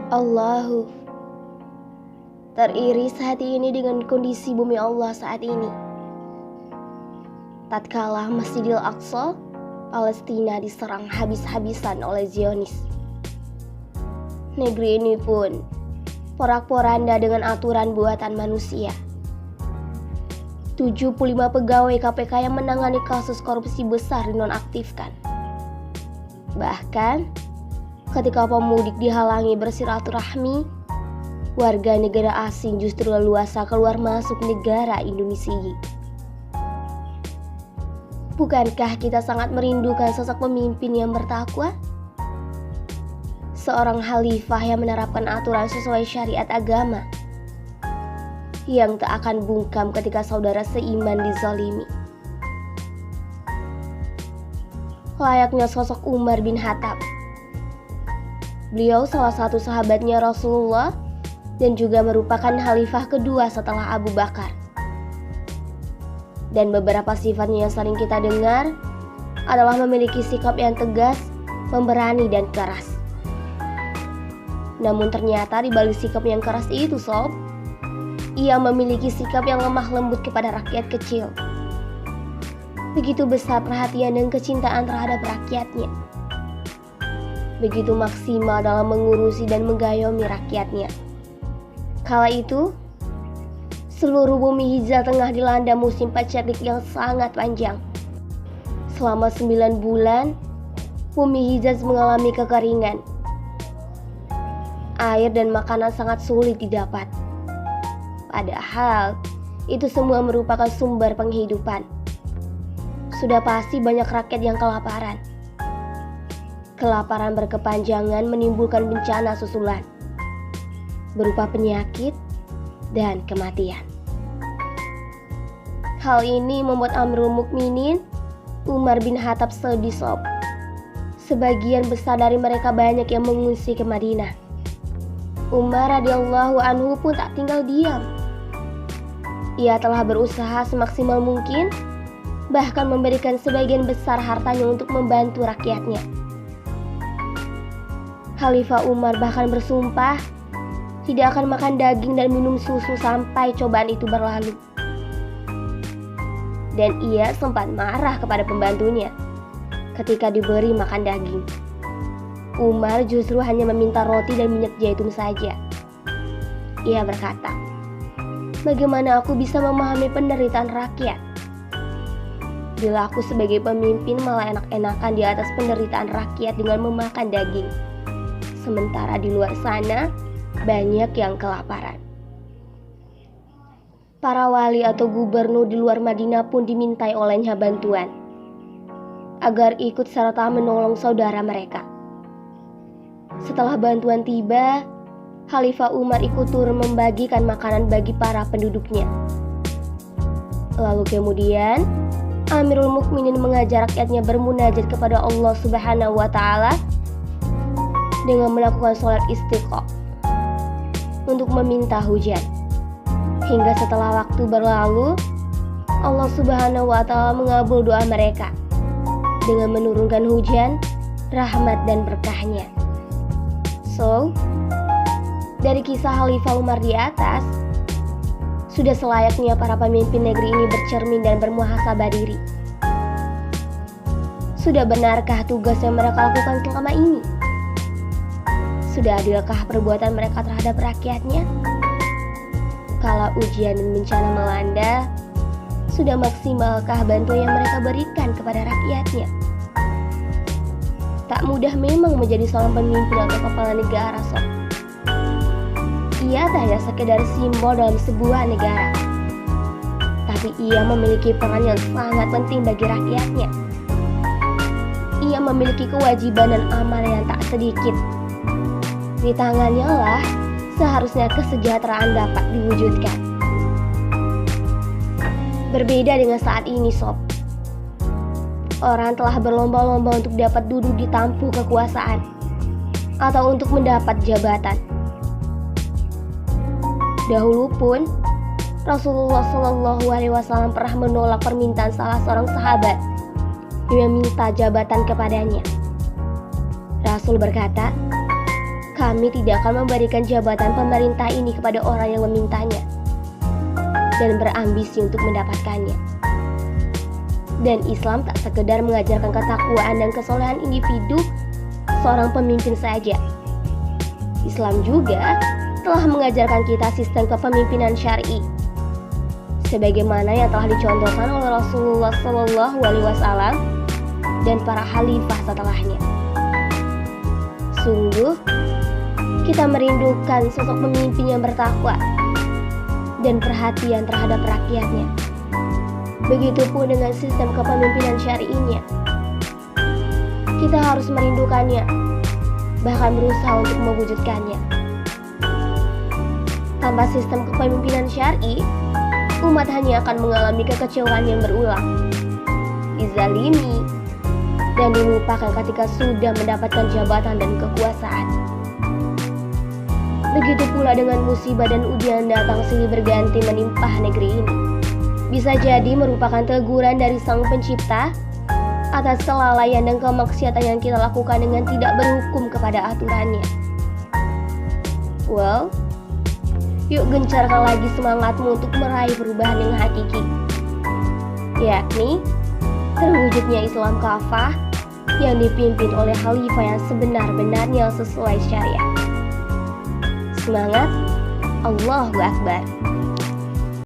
Allahu, teriris hati ini dengan kondisi bumi Allah saat ini. Tatkala Masjidil Aqsa, Palestina diserang habis-habisan oleh Zionis. Negeri ini pun porak-poranda dengan aturan buatan manusia. 75 pegawai KPK yang menangani kasus korupsi besar dinonaktifkan. Bahkan, ketika pemudik dihalangi bersilaturahmi, warga negara asing justru leluasa keluar masuk negara Indonesia. Bukankah kita sangat merindukan sosok pemimpin yang bertakwa? Seorang khalifah yang menerapkan aturan sesuai syariat agama, yang tak akan bungkam ketika saudara seiman dizalimi. Layaknya sosok Umar bin Khattab. Beliau salah satu sahabatnya Rasulullah dan juga merupakan khalifah kedua setelah Abu Bakar. Dan beberapa sifatnya yang sering kita dengar adalah memiliki sikap yang tegas, pemberani dan keras. Namun ternyata di balik sikap yang keras itu sob, ia memiliki sikap yang lemah lembut kepada rakyat kecil. Begitu besar perhatian dan kecintaan terhadap rakyatnya. Begitu maksimal dalam mengurusi dan mengayomi rakyatnya. Kala itu, seluruh bumi Hijaz tengah dilanda musim paceklik yang sangat panjang. Selama 9 bulan, bumi Hijaz mengalami kekeringan. Air dan makanan sangat sulit didapat. Padahal, itu semua merupakan sumber penghidupan. Sudah pasti banyak rakyat yang kelaparan. Kelaparan berkepanjangan menimbulkan bencana susulan, berupa penyakit dan kematian. Hal ini membuat Amirul Mukminin Umar bin Khattab sedih sob. Sebagian besar dari mereka banyak yang mengungsi ke Madinah. Umar radhiyallahu anhu pun tak tinggal diam. Ia telah berusaha semaksimal mungkin, bahkan memberikan sebagian besar hartanya untuk membantu rakyatnya. Khalifah Umar bahkan bersumpah tidak akan makan daging dan minum susu sampai cobaan itu berlalu. Dan ia sempat marah kepada pembantunya ketika diberi makan daging. Umar justru hanya meminta roti dan minyak zaitun saja. Ia berkata, "Bagaimana aku bisa memahami penderitaan rakyat? Bila aku sebagai pemimpin malah enak-enakan di atas penderitaan rakyat dengan memakan daging. Sementara di luar sana banyak yang kelaparan." Para wali atau gubernur di luar Madinah pun dimintai olehnya bantuan agar ikut serta menolong saudara mereka. Setelah bantuan tiba, Khalifah Umar ikut turun membagikan makanan bagi para penduduknya. Lalu kemudian Amirul Mukminin mengajak rakyatnya bermunajat kepada Allah Subhanahu wa Ta'ala dengan melakukan sholat istiqo untuk meminta hujan. Hingga setelah waktu berlalu, Allah Subhanahu wa Ta'ala mengabul doa mereka dengan menurunkan hujan, rahmat dan berkahnya. So, dari kisah Khalifah Umar di atas, sudah selayaknya para pemimpin negeri ini bercermin dan bermuhasabah diri. Sudah benarkah tugas yang mereka lakukan selama ini? Sudah adilkah perbuatan mereka terhadap rakyatnya? Kala ujian dan bencana melanda, sudah maksimalkah bantuan yang mereka berikan kepada rakyatnya? Tak mudah memang menjadi seorang pemimpin atau kepala negara sob. Ia tak hanya sekedar simbol dalam sebuah negara, tapi ia memiliki peran yang sangat penting bagi rakyatnya. Ia memiliki kewajiban dan amanah yang tak sedikit. Di tangannya lah seharusnya kesejahteraan dapat diwujudkan. Berbeda dengan saat ini sob. Orang telah berlomba-lomba untuk dapat duduk di tampuk kekuasaan atau untuk mendapat jabatan. Dahulu pun Rasulullah SAW pernah menolak permintaan salah seorang sahabat yang meminta jabatan kepadanya. Rasul berkata, kami tidak akan memberikan jabatan pemerintah ini kepada orang yang memintanya dan berambisi untuk mendapatkannya. Dan Islam tak sekedar mengajarkan ketakwaan dan kesolehan individu seorang pemimpin saja. Islam juga telah mengajarkan kita sistem kepemimpinan syar'i, sebagaimana yang telah dicontohkan oleh Rasulullah SAW dan para khalifah setelahnya. Sungguh, kita merindukan sosok pemimpin yang bertakwa dan perhatian terhadap rakyatnya. Begitupun dengan sistem kepemimpinan syar'inya. Kita harus merindukannya, bahkan berusaha untuk mewujudkannya. Tanpa sistem kepemimpinan syar'i, umat hanya akan mengalami kekecewaan yang berulang, dizalimi, dan dilupakan ketika sudah mendapatkan jabatan dan kekuasaan. Begitu pula dengan musibah dan ujian datang silih berganti menimpa negeri ini. Bisa jadi merupakan teguran dari Sang Pencipta atas kelalaian dan kemaksiatan yang kita lakukan dengan tidak berhukum kepada aturannya. Well, yuk gencarkan lagi semangatmu untuk meraih perubahan yang hakiki, yakni terwujudnya Islam kafah yang dipimpin oleh khalifah yang sebenar-benarnya sesuai syariat. Semangat, Allahu Akbar.